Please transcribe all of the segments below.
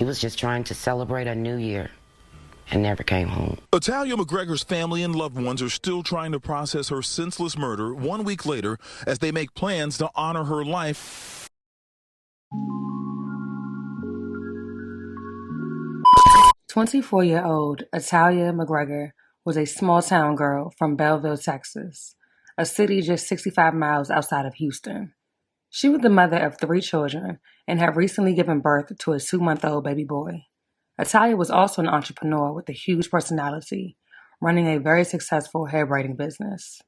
She was just trying to celebrate a new year and never came home. Italia McGregor's family and loved ones are still trying to process her senseless murder 1 week later as they make plans to honor her life. 24-year-old Italia McGregor was a small-town girl from Belleville, Texas, a city just 65 miles outside of Houston. She was the mother of 3 children and had recently given birth to a 2-month-old baby boy. Italia was also an entrepreneur with a huge personality, running a very successful hair braiding business.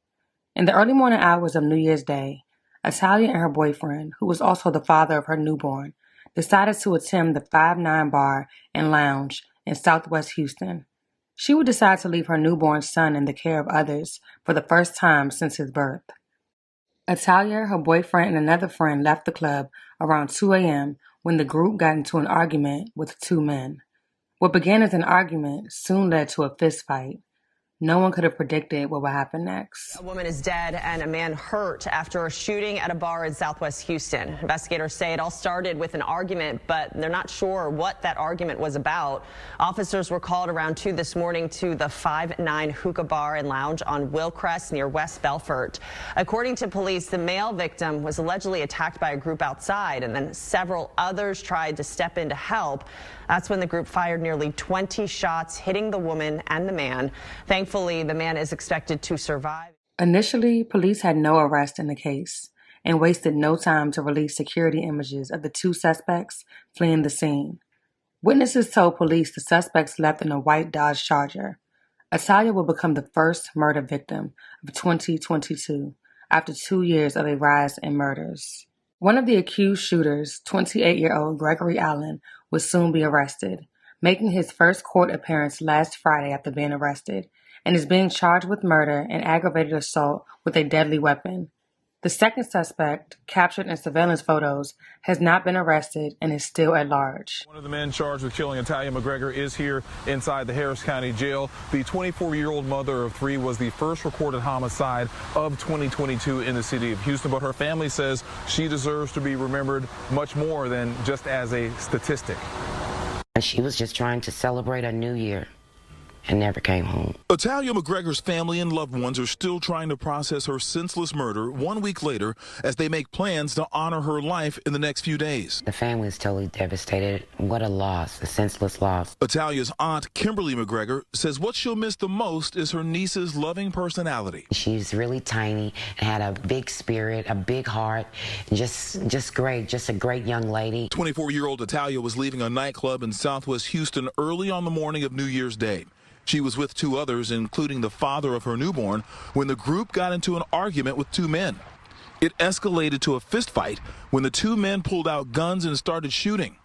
In the early morning hours of New Year's Day, Italia and her boyfriend, who was also the father of her newborn, decided to attend the 5-9 Bar and Lounge in Southwest Houston. She would decide to leave her newborn son in the care of others for the first time since his birth. Italia, her boyfriend, and another friend left the club around 2 a.m. when the group got into an argument with 2 men. What began as an argument soon led to a fist fight. No one could have predicted what would happen next. A woman is dead and a man hurt after a shooting at a bar in Southwest Houston. Investigators say it all started with an argument, but they're not sure what that argument was about. Officers were called around 2 this morning to the 5-9 Hookah Bar and Lounge on Willcrest near West Belfort. According to police, the male victim was allegedly attacked by a group outside, and then several others tried to step in to help. That's when the group fired nearly 20 shots, hitting the woman and the man. Thankfully, the man is expected to survive. Initially, police had no arrest in the case and wasted no time to release security images of the 2 suspects fleeing the scene. Witnesses told police the suspects left in a white Dodge Charger. Italia will become the first murder victim of 2022 after 2 years of a rise in murders. One of the accused shooters, 28-year-old Gregory Allen, will soon be arrested, making his first court appearance last Friday after being arrested, and is being charged with murder and aggravated assault with a deadly weapon. The second suspect, captured in surveillance photos, has not been arrested and is still at large. One of the men charged with killing Italia McGregor is here inside the Harris County Jail. The 24-year-old mother of 3 was the first recorded homicide of 2022 in the city of Houston, but her family says she deserves to be remembered much more than just as a statistic. She was just trying to celebrate a new year and never came home. Italia McGregor's family and loved ones are still trying to process her senseless murder 1 week later as they make plans to honor her life in the next few days. The family is totally devastated. What a loss, a senseless loss. Italia's aunt, Kimberly McGregor, says what she'll miss the most is her niece's loving personality. She's really tiny and had a big spirit, a big heart, just great, just a great young lady. 24-year-old Italia was leaving a nightclub in Southwest Houston early on the morning of New Year's Day. She was with 2 others, including the father of her newborn, when the group got into an argument with 2 men. It escalated to a fistfight when the 2 men pulled out guns and started shooting.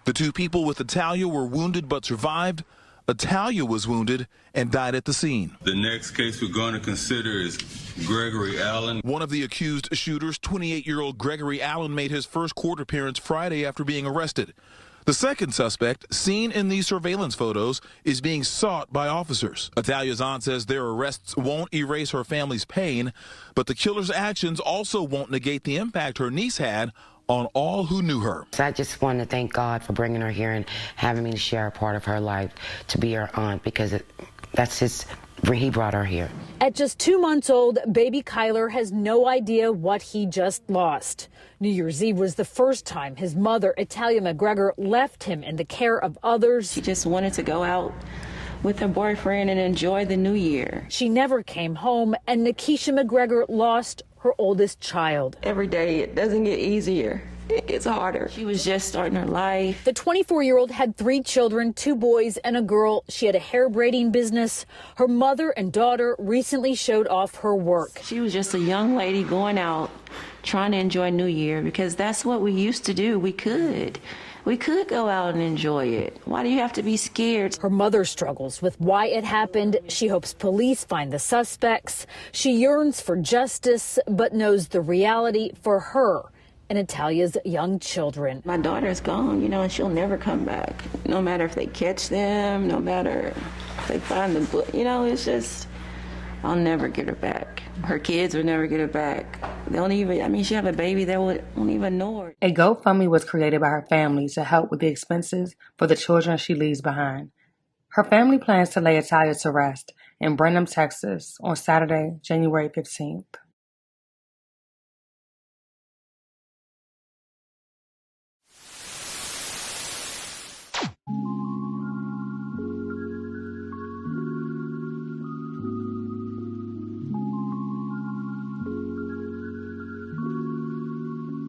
The 2 people with Italia were wounded but survived. Italia was wounded and died at the scene. The next case we're going to consider is Gregory Allen. One of the accused shooters, 28-year-old Gregory Allen, made his first court appearance Friday after being arrested. The second suspect, seen in these surveillance photos, is being sought by officers. Italia's aunt says their arrests won't erase her family's pain, but the killer's actions also won't negate the impact her niece had on all who knew her. So I just want to thank God for bringing her here and having me to share a part of her life, to be her aunt, because he brought her here. At just 2 months old, baby Kyler has no idea what he just lost. New Year's Eve was the first time his mother, Italia McGregor, left him in the care of others. She just wanted to go out with her boyfriend and enjoy the new year. She never came home, and Nikisha McGregor lost her oldest child. Every day it doesn't get easier. It gets harder. She was just starting her life. The 24-year-old had 3 children, 2 boys and a girl. She had a hair braiding business. Her mother and daughter recently showed off her work. She was just a young lady going out, trying to enjoy New Year, because that's what we used to do. We could go out and enjoy it. Why do you have to be scared? Her mother struggles with why it happened. She hopes police find the suspects. She yearns for justice, but knows the reality for her and Italia's young children. My daughter's gone, and she'll never come back. No matter if they catch them, no matter if they find the book, it's just, I'll never get her back. Her kids will never get her back. They don't even, I mean, she have a baby that won't even know her. A GoFundMe was created by her family to help with the expenses for the children she leaves behind. Her family plans to lay Italia to rest in Brenham, Texas on Saturday, January 15th.